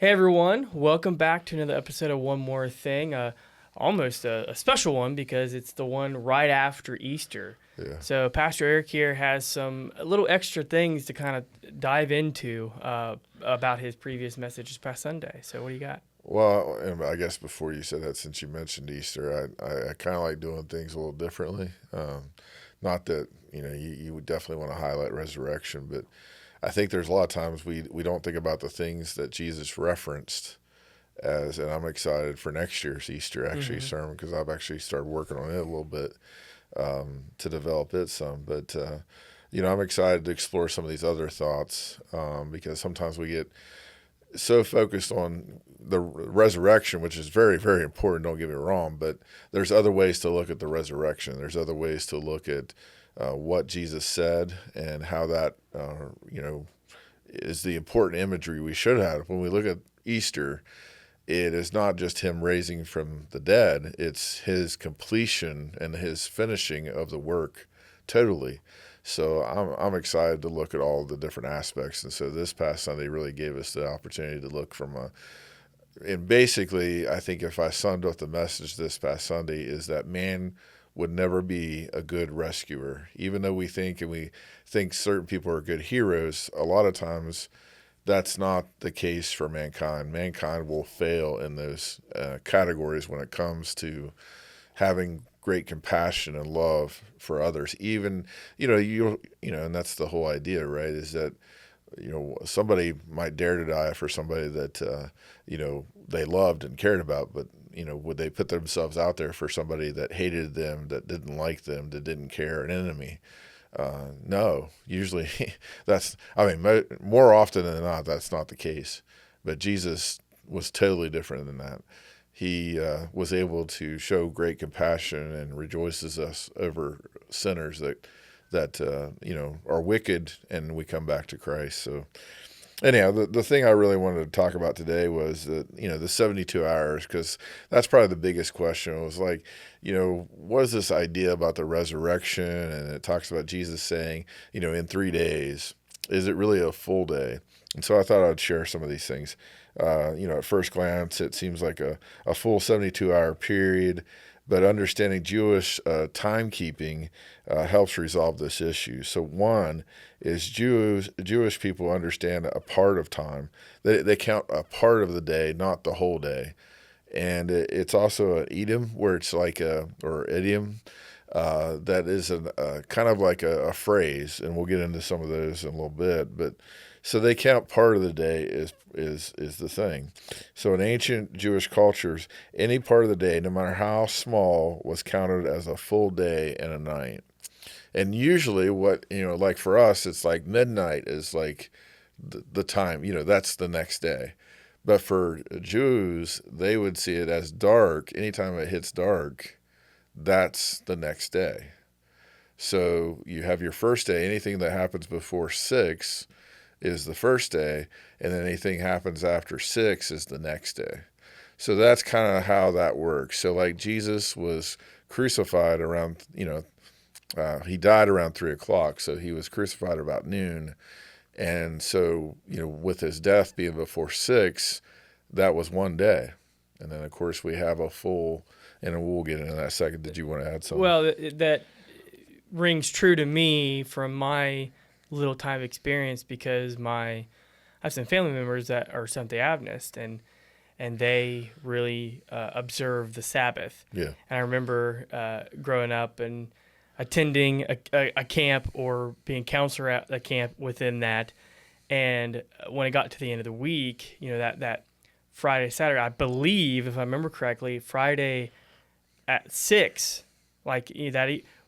Hey everyone, welcome back to another episode of One More Thing. Almost a special one because it's the one right after Easter. Yeah. So Pastor Eric here has some little extra things to kind of dive into about his previous message this past Sunday. So what do you got? Well, and I guess before you said that, since you mentioned Easter, I kind of like doing things a little differently. Not that, you would definitely want to highlight resurrection, but I think there's a lot of times we don't think about the things that Jesus referenced and I'm excited for next year's Easter sermon because I've actually started working on it a little bit to develop it some. But, I'm excited to explore some of these other thoughts because sometimes we get so focused on the resurrection, which is very, very important, don't get me wrong, but there's other ways to look at the resurrection. There's other ways to look at what Jesus said and how that, is the important imagery we should have. When we look at Easter, it is not just him raising from the dead, it's his completion and his finishing of the work totally. So I'm excited to look at all the different aspects. And so this past Sunday really gave us the opportunity to look and basically, I think if I summed up the message this past Sunday is that man would never be a good rescuer. Even though we think certain people are good heroes, a lot of times that's not the case for mankind. Mankind will fail in those categories when it comes to having great compassion and love for others. Even, and that's the whole idea, right? Is that, somebody might dare to die for somebody that, they loved and cared about, but, would they put themselves out there for somebody that hated them, that didn't like them, that didn't care, an enemy? No, usually more often than not, that's not the case. But Jesus was totally different than that. He was able to show great compassion and rejoices us over sinners that are wicked, and we come back to Christ. So anyhow, the thing I really wanted to talk about today was the 72 hours, because that's probably the biggest question. It was like, what is this idea about the resurrection? And it talks about Jesus saying, in 3 days, is it really a full day? And so I thought I'd share some of these things. At first glance, it seems like a full 72-hour period, but understanding Jewish timekeeping helps resolve this issue. So one is Jewish people understand a part of time. They count a part of the day, not the whole day. And it's also an idiom where it's like or idiom that is kind of like a phrase, and we'll get into some of those in a little bit. But so they count part of the day is the thing. So in ancient Jewish cultures, any part of the day, no matter how small, was counted as a full day and a night. And usually like for us, it's like midnight is like the time, that's the next day. But for Jews, they would see it as dark. Anytime it hits dark, that's the next day. So you have your first day. Anything that happens before 6 is the first day, and then anything happens after 6 is the next day. So that's kind of how that works. So like Jesus was crucified around, he died around 3 o'clock, so he was crucified about noon. And so, with his death being before 6, that was one day. And then, of course, we have a full, and we'll get into that in a second. Did you want to add something? Well, that rings true to me from my little time experience because I have some family members that are Seventh-day Adventist, and they really observe the Sabbath. Yeah. And I remember growing up and attending a camp or being counselor at a camp within that. And when it got to the end of the week, that Friday, Saturday, I believe, if I remember correctly, Friday at 6,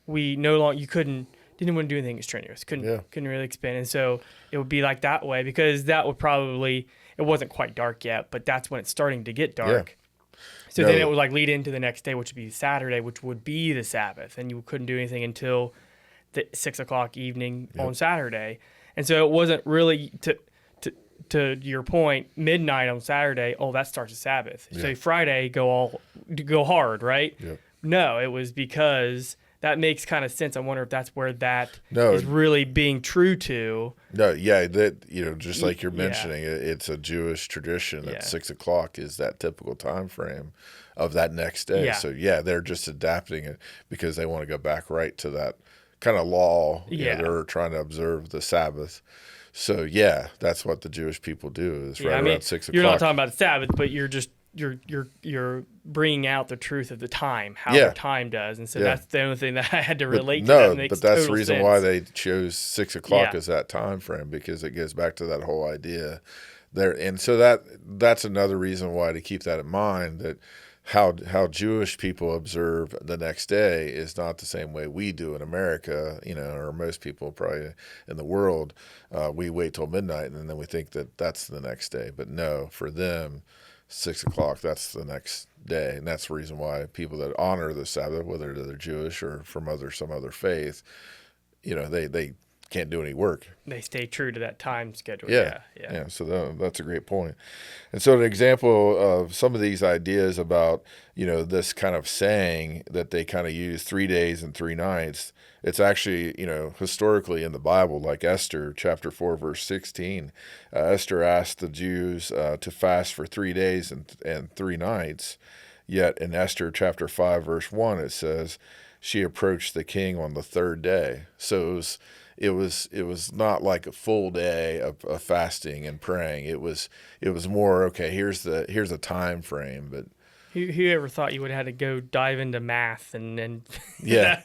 we no longer, didn't want to do anything strenuous. Couldn't really expand. And so it would be like that way because that would probably, it wasn't quite dark yet, but that's when it's starting to get dark. Yeah. So then it would lead into the next day, which would be Saturday, which would be the Sabbath. And you couldn't do anything until the 6 o'clock evening on Saturday. And so it wasn't really, to your point, midnight on Saturday, that starts the Sabbath. Yeah. So Friday, go hard, right? Yep. No, it was because that makes kind of sense. I wonder if that's where that No, is really being true to. no, yeah, that just like you're Yeah. mentioning, it's a Jewish tradition that Yeah. 6 o'clock is that typical time frame of that next day. Yeah. So yeah, they're just adapting it because they want to go back right to that kind of law. Yeah. They're trying to observe the Sabbath. So yeah, that's what the Jewish people do is right around 6 o'clock. You're not talking about the Sabbath, but you're bringing out the truth of the time, how Yeah. the time does, and so Yeah. that's the only thing that I had to But relate to. no, That makes but that's the total reason sense. why they chose 6 o'clock Yeah. as that time frame, because it goes back to that whole idea there. And so that's another reason why to keep that in mind, that how Jewish people observe the next day is not the same way we do in America, or most people probably in the world. We wait till midnight and then we think that that's the next day. But no, for them, 6 o'clock, that's the next day. And that's the reason why people that honor the Sabbath, whether they're Jewish or from some other faith, they can't do any work. They stay true to that time schedule. Yeah. So that's a great point. And so an example of some of these ideas about, this kind of saying that they kind of use 3 days and 3 nights, it's actually, historically in the Bible, like Esther chapter 4, verse 16. Esther asked the Jews to fast for 3 days and 3 nights. Yet in Esther chapter 5, verse 1, it says she approached the king on the 3rd day. So it was not like a full day of fasting and praying. It was more, okay, here's a time frame. But who ever thought you would have had to go dive into math and yeah.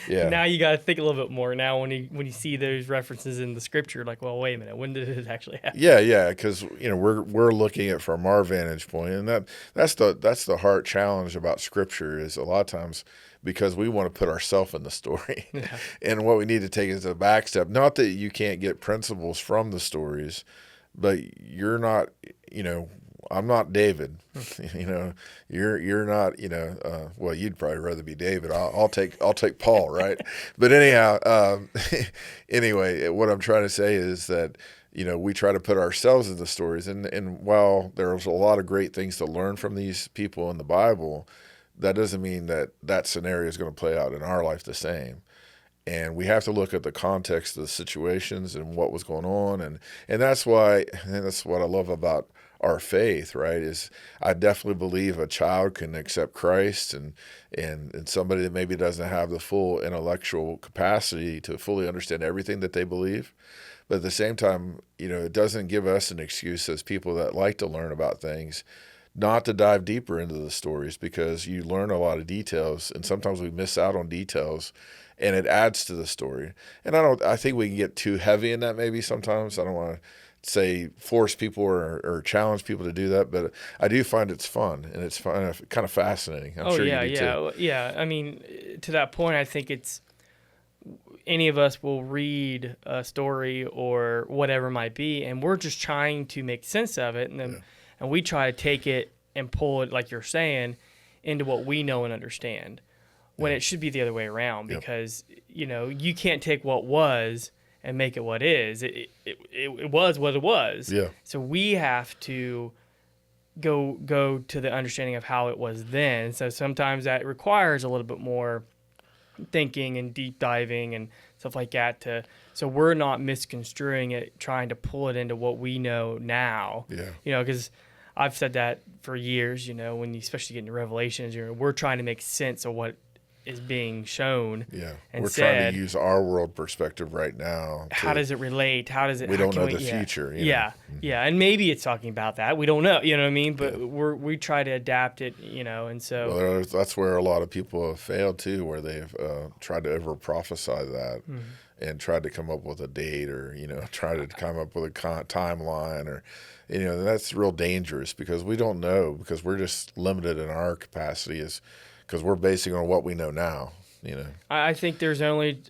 Yeah. Now you got to think a little bit more. Now when you see those references in the scripture, like, well, wait a minute, when did it actually happen? Yeah, because we're looking at from our vantage point, and that's the hard challenge about scripture is a lot of times because we want to put ourselves in the story, and what we need to take is a back step. Not that you can't get principles from the stories, but you're not, I'm not David, you're not, well, you'd probably rather be David. I'll take Paul, right? But anyhow, anyway, what I'm trying to say is that, we try to put ourselves in the stories, and while there's a lot of great things to learn from these people in the Bible, that doesn't mean that scenario is going to play out in our life the same. And we have to look at the context of the situations and what was going on. And that's why, and that's what I love about our faith, right, is I definitely believe a child can accept Christ and somebody that maybe doesn't have the full intellectual capacity to fully understand everything that they believe. But at the same time, it doesn't give us an excuse as people that like to learn about things not to dive deeper into the stories, because you learn a lot of details, and sometimes we miss out on details, and it adds to the story. And I think we can get too heavy in that maybe sometimes. I don't want to say force people or challenge people to do that, but I do find it's fun, and it's fun, kind of fascinating. I'm sure you do too. Yeah. I mean, to that point, I think it's any of us will read a story or whatever it might be, and we're just trying to make sense of it, and then and we try to take it and pull it, like you're saying, into what we know and understand, when it should be the other way around, because you can't take what was and make it what is. It was what it was. Yeah. So we have to go to the understanding of how it was then. So sometimes that requires a little bit more thinking and deep diving and stuff like that, so we're not misconstruing it, trying to pull it into what we know now. Because I've said that for years, when you especially get into Revelations, we're trying to make sense of what is being shown. And we're trying to use our world perspective right now. How does it relate? We don't know the future. And maybe it's talking about that. We don't know, you know what I mean? But we try to adapt it, and so. Well, that's where a lot of people have failed too, where they've tried to over prophesy that and tried to come up with a date or, try to come up with a timeline or, that's real dangerous because we don't know, because we're just limited in our capacity because we're basing on what we know now, I think there's only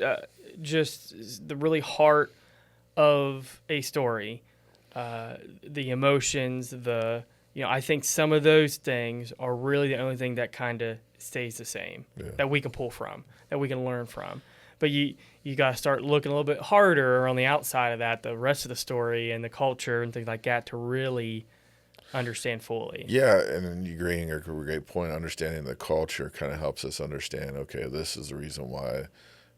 just the really heart of a story, the emotions, I think some of those things are really the only thing that kind of stays the same, that we can pull from, that we can learn from. But you got to start looking a little bit harder on the outside of that, the rest of the story and the culture and things like that, to really understand fully. Yeah, and you bring a great point. Understanding the culture kind of helps us understand, okay, this is the reason why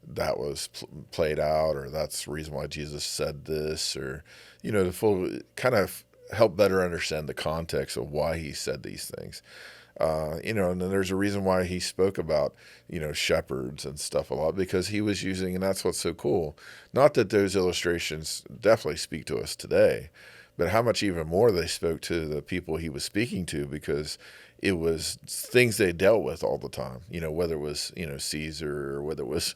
that was played out, or that's the reason why Jesus said this, or, the full kind of help better understand the context of why he said these things. And then there's a reason why he spoke about, shepherds and stuff a lot, because he was using, and that's what's so cool. Not that those illustrations definitely speak to us today, but how much even more they spoke to the people he was speaking to, because it was things they dealt with all the time, whether it was, Caesar, or whether it was,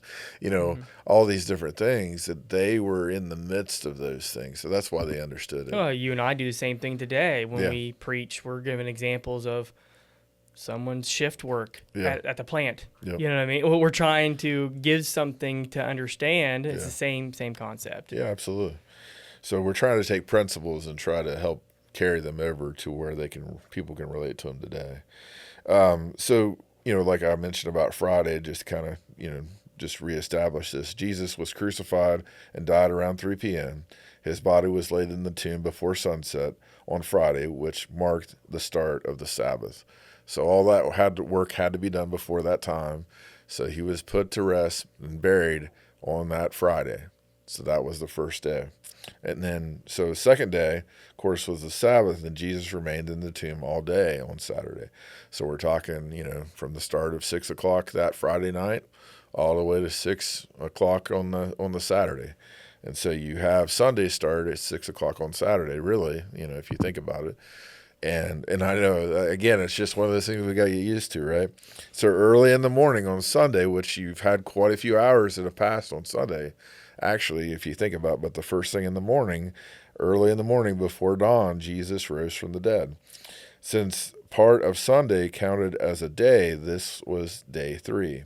all these different things, that they were in the midst of those things. So that's why they understood it. Oh, you and I do the same thing today. When Yeah. we preach, we're giving examples of someone's shift work Yeah. at the plant. Yep. You know what I mean? Well, we're trying to give something to understand. It's Yeah. the same concept. Yeah, absolutely. So we're trying to take principles and try to help carry them over to where people can relate to them today. So, like I mentioned about Friday, just kind of, just reestablish this. Jesus was crucified and died around 3 p.m. His body was laid in the tomb before sunset on Friday, which marked the start of the Sabbath. So all that work had to be done before that time. So he was put to rest and buried on that Friday. So that was the first day. And then, so the second day, of course, was the Sabbath, and Jesus remained in the tomb all day on Saturday. So we're talking, from the start of 6 o'clock that Friday night all the way to 6 o'clock on the Saturday. And so you have Sunday start at 6 o'clock on Saturday, really, if you think about it. And I know, again, it's just one of those things we got to get used to, right? So early in the morning on Sunday, which you've had quite a few hours that have passed on Sunday, actually, if you think about it, but the first thing in the morning, early in the morning before dawn, Jesus rose from the dead. Since part of Sunday counted as a day, this was day 3.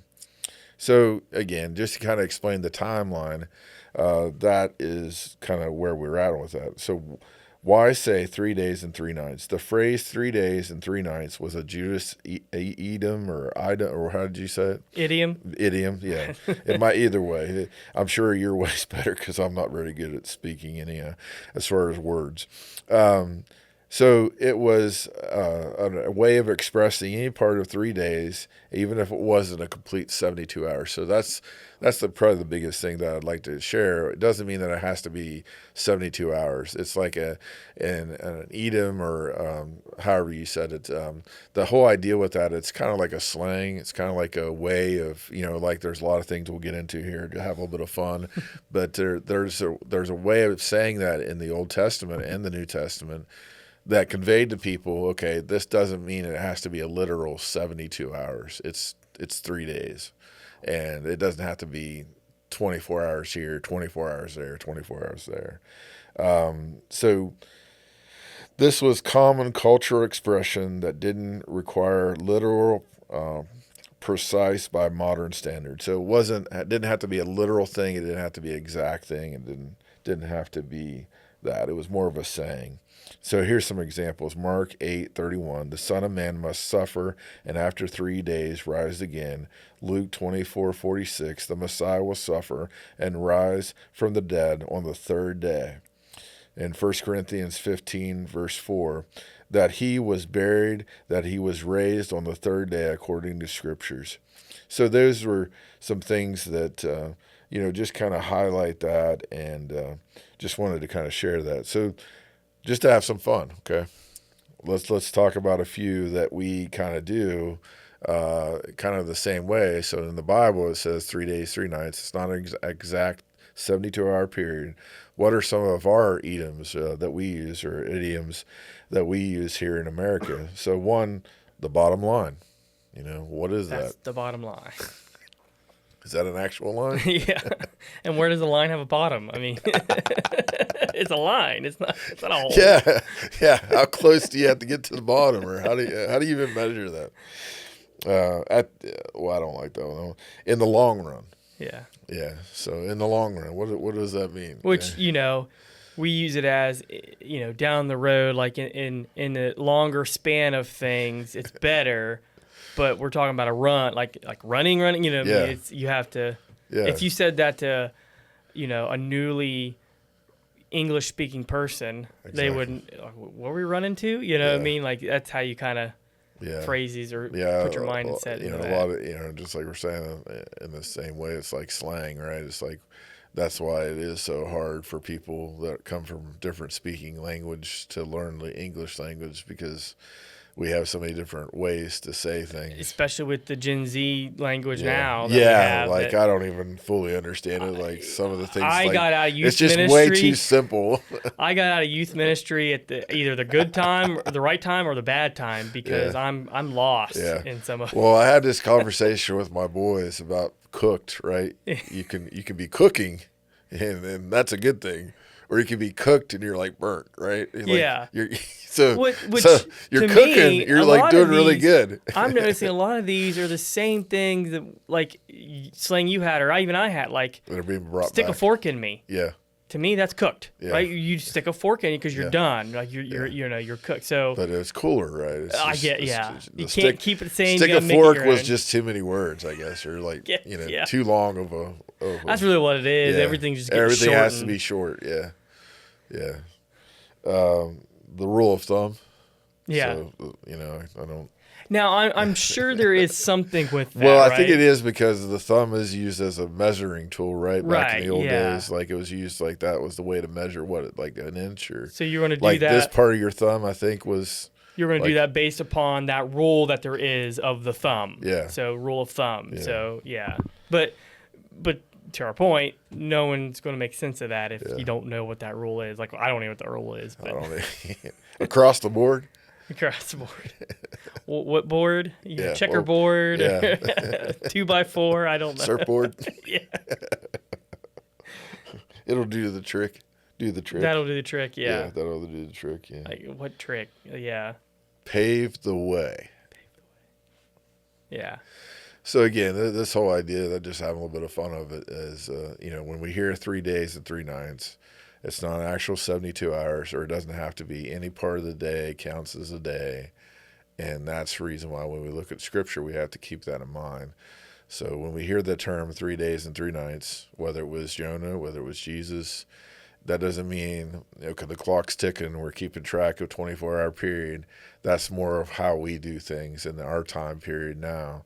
So again, just to kind of explain the timeline, that is kind of where we're at with that. So why say 3 days and 3 nights? The phrase 3 days and 3 nights was a Judas idiom, or how did you say it? Idiom, yeah. It might either way. I'm sure your way's better, because I'm not very good at speaking any as far as words. So it was a way of expressing any part of 3 days, even if it wasn't a complete 72 hours. So that's probably the biggest thing that I'd like to share. It doesn't mean that it has to be 72 hours. It's like an idiom, or however you said it. The whole idea with that, it's kind of like a slang. It's kind of like a way of, like there's a lot of things we'll get into here to have a little bit of fun. But there's a way of saying that in the Old Testament and the New Testament that conveyed to people, okay, this doesn't mean it has to be a literal 72 hours. It's 3 days. And it doesn't have to be 24 hours here, 24 hours there, 24 hours there. So this was common cultural expression that didn't require literal, precise by modern standards. So it didn't have to be a literal thing. It didn't have to be an exact thing. It didn't have to be that. It was more of a saying. So here's some examples. Mark 8:31, the Son of Man must suffer and after 3 days rise again. Luke 24:46, the Messiah will suffer and rise from the dead on the third day. In 1 Corinthians 15, verse 4, that he was buried, that he was raised on the third day according to Scriptures. So those were some things that, just kind of highlight that, and just wanted to kind of share that. So just to have some fun, okay? Let's talk about a few that we kind of do kind of the same way. So in the Bible, it says 3 days, 3 nights. It's not an exact 72-hour period. What are some of our idioms that we use, or idioms that we use here in America? So one, the bottom line. What is that's that? the bottom line. Is that an actual line? Yeah. And where does the line have a bottom? I mean, it's a line. It's not a hole. Yeah, yeah. How close do you have to get to the bottom, or how do you even measure that? I don't like that one. In the long run. Yeah. Yeah. So in the long run, what does that mean? Which, we use it as, down the road, like in the longer span of things, it's better. But we're talking about a run, like running. What I mean? You have to. Yeah. If you said that to, a newly English speaking person, they Exactly. wouldn't. Like, what are we running to? You know what I Yeah. mean? Like that's how you kind of Yeah. phrases or Yeah, put your mindset you into know, a that. lot of, you know, just like we're saying in the same way, it's like slang, right? It's like that's why it is so hard for people that come from different speaking language to learn the English language, because we have so many different ways to say things. Especially with the Gen Z language Yeah, now that we yeah, have. like that I don't even fully understand it. Like some of the things, I like got out of youth it's just ministry. way too simple. I got out of youth ministry at either the good time, or the right time, or the bad time because Yeah. I'm lost Yeah. in some of. Well, I had this conversation with my boys about cooked, right? You can be cooking, and that's a good thing, or you can be cooked and you're like burnt, right? Like, Yeah. You're so Which so you're to cooking, me, you're a like lot doing of really these- good. I'm noticing a lot of these are the same things that like slang you had or I had, like That are being brought stick back. a fork in me. Yeah, To me, that's cooked, Yeah. right? You stick a fork in you because you're Yeah. done. Like you're cooked. So but it's cooler, right? It's I just- get it's yeah. just- You the can't keep it the same. Stick you a gotta make it fork your was own. just too many words, I guess, or like Yeah, yeah. too long of a. That's really what it is. Yeah. Everything's just getting Everything has to shortened. be short. Yeah, yeah. The rule of thumb. Yeah. So, you know, I don't. Now I'm sure there is something with that. Well, I right? think it is because the thumb is used as a measuring tool, right? Back in Right, the old yeah. days, like it was used like that was the way to measure like an inch or So you're going to do like that. this part of your thumb. I think was You're going to do like- that based upon that rule that there is of the thumb. Yeah. So rule of thumb. Yeah. So yeah, but to our point, no one's going to make sense of that if Yeah. you don't know what that rule is. Like I don't know what that rule is, I but don't know. Across the board. across the board. What board? Yeah, Checkerboard. well, yeah. 2x4. I don't know. Surfboard. Yeah. It'll do the trick. Do the trick. That'll do the trick. Yeah. that'll do the trick. Yeah. Like what trick? Yeah. Pave the way. Yeah. So again, this whole idea that just having a little bit of fun of it is, you know, when we hear 3 days and 3 nights, it's not an actual 72 hours, or it doesn't have to be any part of the day counts as a day. And that's the reason why when we look at Scripture, we have to keep that in mind. So when we hear the term 3 days and 3 nights, whether it was Jonah, whether it was Jesus, that doesn't mean, okay, the clock's ticking, we're keeping track of 24-hour period. That's more of how we do things in our time period now.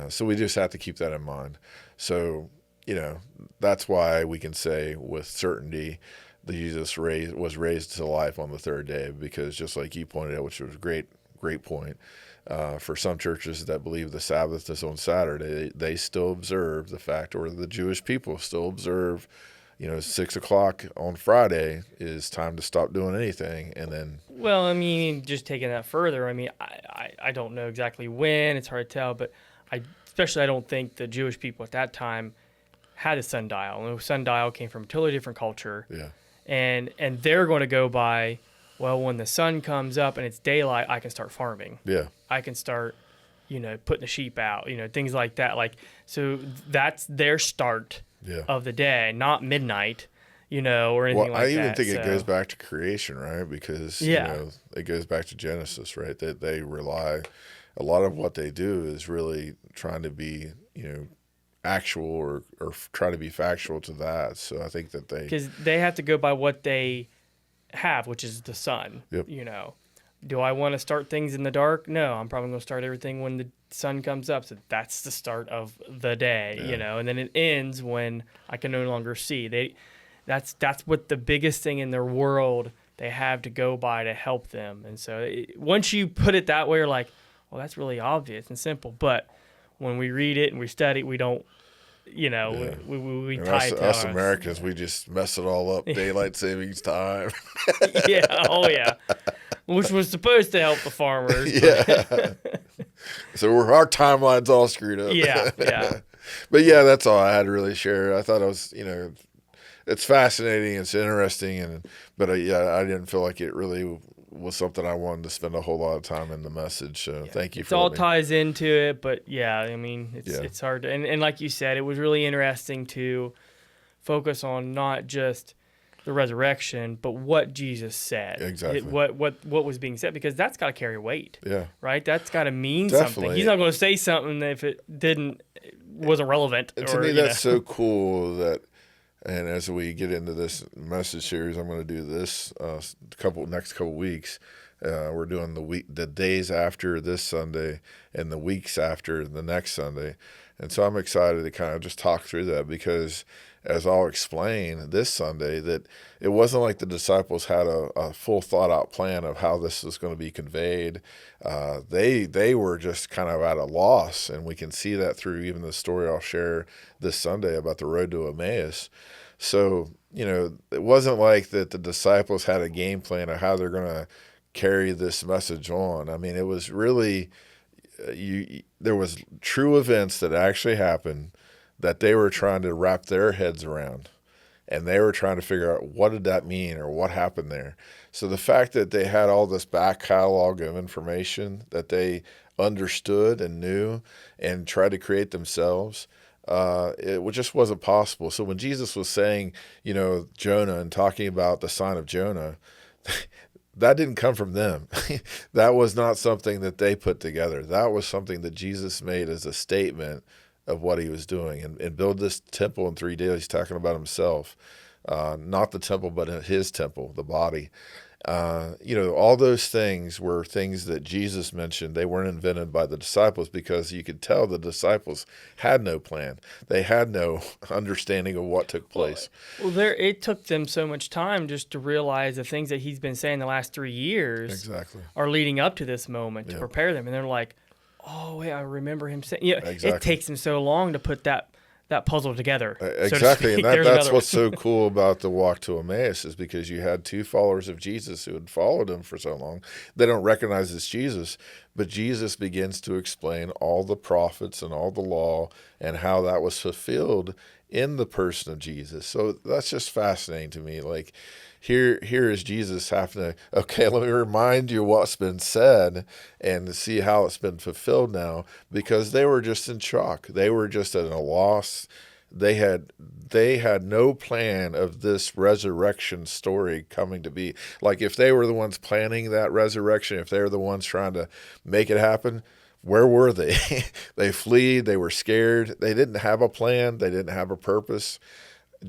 So we just have to keep that in mind. So, you know, that's why we can say with certainty that Jesus was raised to life on the 3rd day, because just like you pointed out, which was a great point, for some churches that believe the Sabbath is on Saturday, they still observe the fact, or the Jewish people still observe, you know, 6 o'clock on Friday is time to stop doing anything. And then, Well, I mean, just taking that further, I mean, I don't know exactly when. It's hard to tell, but I don't think the Jewish people at that time had a sundial. And a sundial came from a totally different culture. yeah, And they're going to go by, well, when the sun comes up and it's daylight, I can start farming. yeah, I can start, you know, putting the sheep out, you know, things like that. Like, so that's their start yeah. of the day, not midnight, you know, or anything Well, like I even that. think it So- goes back to creation, right? Because, Yeah. you know, it goes back to Genesis, right? That they rely, a lot of what they do is really trying to be, you know, actual or try to be factual to that. So I think that because they have to go by what they have, which is the sun. Yep. You know, do I want to start things in the dark? No, I'm probably going to start everything when the sun comes up. So that's the start of the day, Yeah. you know, and then it ends when I can no longer see. That's what the biggest thing in their world they have to go by to help them. And so once you put it that way, you're like, well, that's really obvious and simple. But when we read it and we study it, we don't, you know, Yeah. we and tie it to us Americans, we just mess it all up. Daylight savings time. Yeah, oh yeah. Which was supposed to help the farmers. Yeah. So our timeline's all screwed up. Yeah, yeah. But yeah, that's all I had to really share. I thought it was, you know, it's fascinating, it's interesting, but yeah, I didn't feel like it really was something I wanted to spend a whole lot of time in the message. So thank you It for all letting me- ties into it, but yeah, I mean, Yeah. it's hard to, and like you said, it was really interesting to focus on not just the resurrection, but what Jesus said. Exactly. What was being said, because that's got to carry weight, Yeah. right? That's got to mean something. Definitely. He's not going to say something if it wasn't relevant. And to or, me, you that's know. so cool that And as we get into this message series, I'm going to do this next couple weeks. We're doing the days after this Sunday and the weeks after the next Sunday. And so I'm excited to kind of just talk through that, because as I'll explain this Sunday, that it wasn't like the disciples had a full thought out plan of how this was going to be conveyed. They were just kind of at a loss, and we can see that through even the story I'll share this Sunday about the road to Emmaus. So, it wasn't like that the disciples had a game plan of how they're going to carry this message on. I mean, it was really, there was true events that actually happened that they were trying to wrap their heads around, and they were trying to figure out what did that mean or what happened there. So the fact that they had all this back catalog of information that they understood and knew and tried to create themselves, it just wasn't possible. So when Jesus was saying, Jonah, and talking about the sign of Jonah, that didn't come from them. That was not something that they put together. That was something that Jesus made as a statement of what he was doing. And build this temple in 3 days, he's talking about himself, not the temple, but his temple, the body. All those things were things that Jesus mentioned. They weren't invented by the disciples, because you could tell the disciples had no plan. They had no understanding of what took place. Well, it took them so much time just to realize the things that he's been saying the last 3 years Exactly. are leading up to this moment to Yep. prepare them. And they're like, oh, wait, I remember him saying, Exactly. It takes them so long to put that puzzle together. Exactly. So And that's what's so cool about the walk to Emmaus, is because you had two followers of Jesus who had followed him for so long. They don't recognize it's Jesus, but Jesus begins to explain all the prophets and all the law and how that was fulfilled in the person of Jesus. So that's just fascinating to me. Like, here is Jesus having to, okay, let me remind you what's been said and to see how it's been fulfilled now, because they were just in shock. They were just at a loss. They had no plan of this resurrection story coming to be. Like, if they were the ones planning that resurrection, if they were the ones trying to make it happen, where were they? They fled. They were scared. They didn't have a plan. They didn't have a purpose.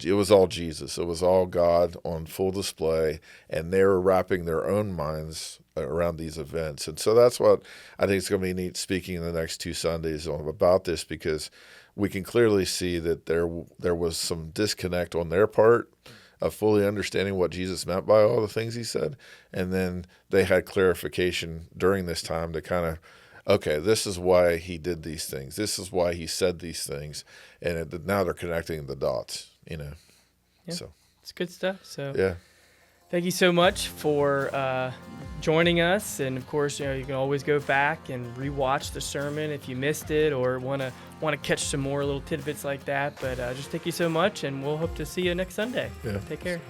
It was all Jesus. It was all God on full display, and they were wrapping their own minds around these events. And so that's what I think is going to be neat speaking in the next 2 Sundays about this, because we can clearly see that there was some disconnect on their part of fully understanding what Jesus meant by all the things he said. And then they had clarification during this time to kind of, okay, this is why he did these things. This is why he said these things. And now they're connecting the dots, Yeah. So It's good stuff. So yeah. Thank you so much for joining us. And of course, you can always go back and rewatch the sermon if you missed it or want to catch some more little tidbits like that. But just thank you so much, and we'll hope to see you next Sunday. Yeah. Take care.